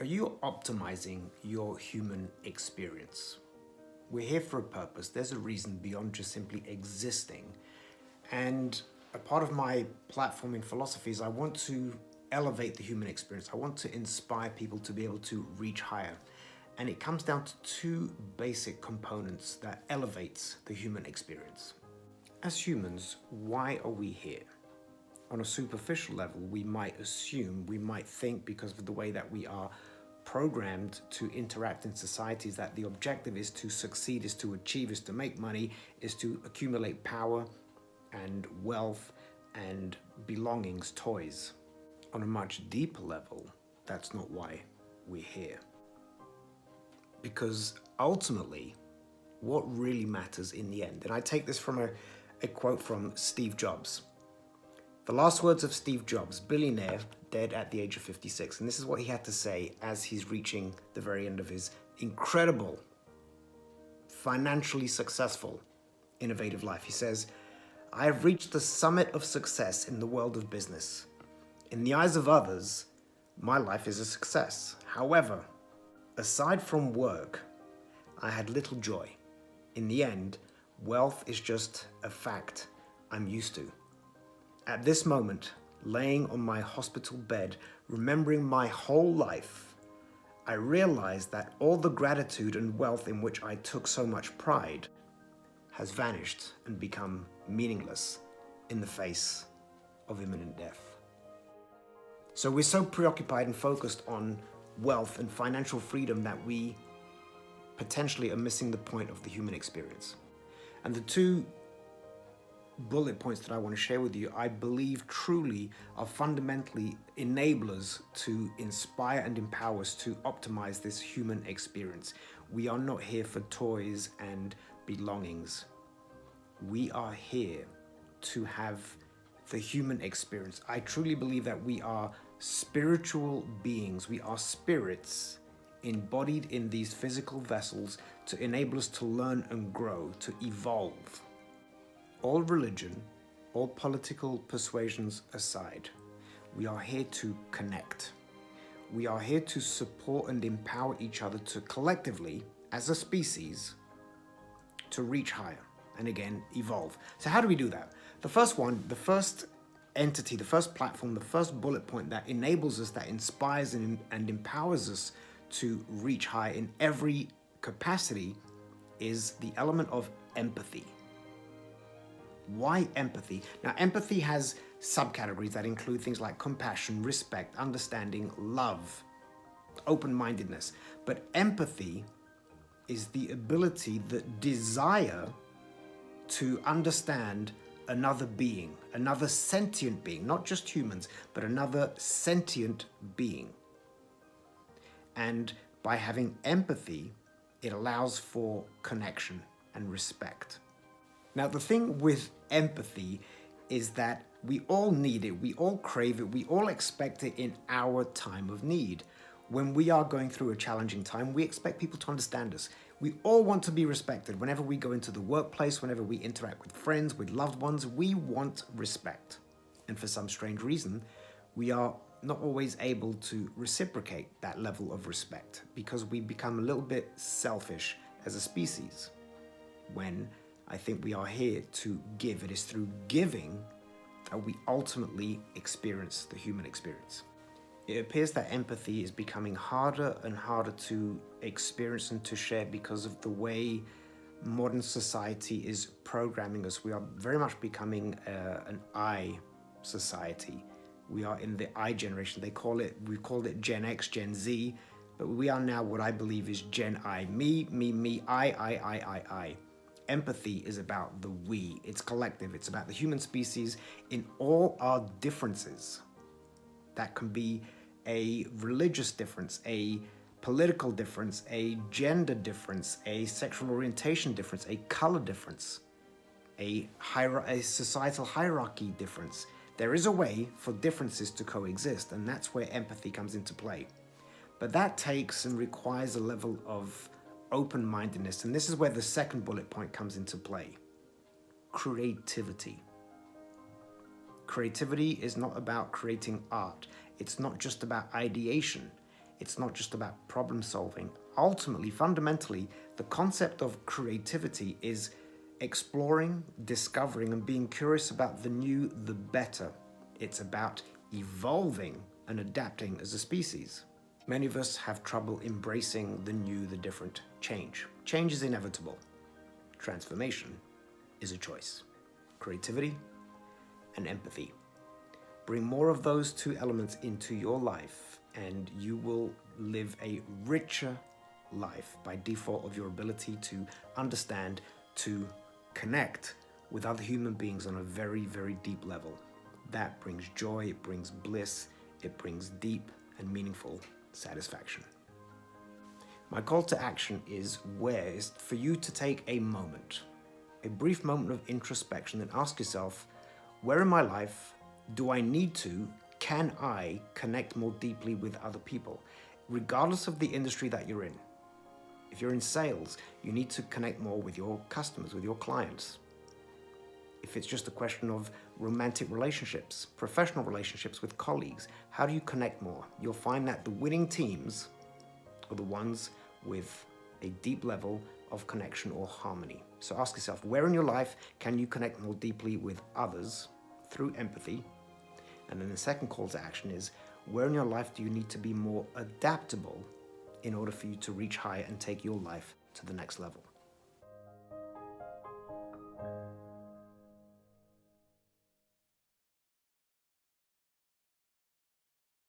Are you optimizing your human experience? We're here for a purpose. There's a reason beyond just simply existing. And a part of my platform in philosophy is I want to elevate the human experience. I want to inspire people to be able to reach higher. And it comes down to two basic components that elevates the human experience. As humans, why are we here? On a superficial level, we might assume, we might think, because of the way that we are programmed to interact in societies, that the objective is to succeed, is to achieve, is to make money, is to accumulate power and wealth and belongings, toys. On a much deeper level, that's not why we're here. Because ultimately, what really matters in the end, and I take this from a quote from Steve Jobs. The last words of Steve Jobs, billionaire, dead at the age of 56. And this is what he had to say as he's reaching the very end of his incredible, financially successful, innovative life. He says, "I have reached the summit of success in the world of business. In the eyes of others, my life is a success. However, aside from work, I had little joy. In the end, wealth is just a fact I'm used to. At this moment, laying on my hospital bed, remembering my whole life, I realized that all the gratitude and wealth in which I took so much pride has vanished and become meaningless in the face of imminent death." So we're so preoccupied and focused on wealth and financial freedom that we potentially are missing the point of the human experience. And the two bullet points that I want to share with you, I believe truly are fundamentally enablers to inspire and empower us to optimize this human experience. We are not here for toys and belongings. We are here to have the human experience. I truly believe that we are spiritual beings. We are spirits embodied in these physical vessels to enable us to learn and grow, to evolve. All religion, all political persuasions aside, we are here to connect. We are here to support and empower each other to collectively, as a species, to reach higher and again, evolve. So how do we do that? The first one, the first entity, the first platform, the first bullet point that enables us, that inspires and empowers us to reach high in every capacity is the element of empathy. Why empathy? Now, empathy has subcategories that include things like compassion, respect, understanding, love, open-mindedness. But empathy is the ability, the desire to understand another being, another sentient being, not just humans, but another sentient being. And by having empathy, it allows for connection and respect. Now, the thing with empathy is that we all need it, we all crave it, we all expect it in our time of need. When we are going through a challenging time, we expect people to understand us. We all want to be respected. Whenever we go into the workplace, whenever we interact with friends, with loved ones, we want respect. And for some strange reason, we are not always able to reciprocate that level of respect because we become a little bit selfish as a species. When I think we are here to give. It is through giving that we ultimately experience the human experience. It appears that empathy is becoming harder and harder to experience and to share because of the way modern society is programming us. We are very much becoming an I society. We are in the I generation. We called it Gen X, Gen Z, but we are now what I believe is Gen I. Me, I. Empathy is about the we. It's collective. It's about the human species in all our differences. That can be a religious difference, a political difference, a gender difference, a sexual orientation difference, a color difference, a societal hierarchy difference. There is a way for differences to coexist, and that's where empathy comes into play. But that takes and requires a level of open-mindedness, and this is where the second bullet point comes into play. Creativity. Creativity is not about creating art. It's not just about ideation. It's not just about problem solving. Ultimately, fundamentally, the concept of creativity is exploring, discovering, and being curious about the new, the better. It's about evolving and adapting as a species. Many of us have trouble embracing the new, the different, change. Change is inevitable. Transformation is a choice. Creativity and empathy. Bring more of those two elements into your life, and you will live a richer life by default of your ability to understand, to connect with other human beings on a very, very deep level. That brings joy, it brings bliss, it brings deep and meaningful satisfaction. My call to action is for you to take a moment, a brief moment of introspection, and ask yourself, where in my life do I need to, can I connect more deeply with other people, regardless of the industry that you're in? If you're in sales, you need to connect more with your customers, with your clients. If it's just a question of romantic relationships, professional relationships with colleagues, how do you connect more? You'll find that the winning teams are the ones with a deep level of connection or harmony. So ask yourself, where in your life can you connect more deeply with others through empathy? And then the second call to action is, where in your life do you need to be more adaptable in order for you to reach higher and take your life to the next level?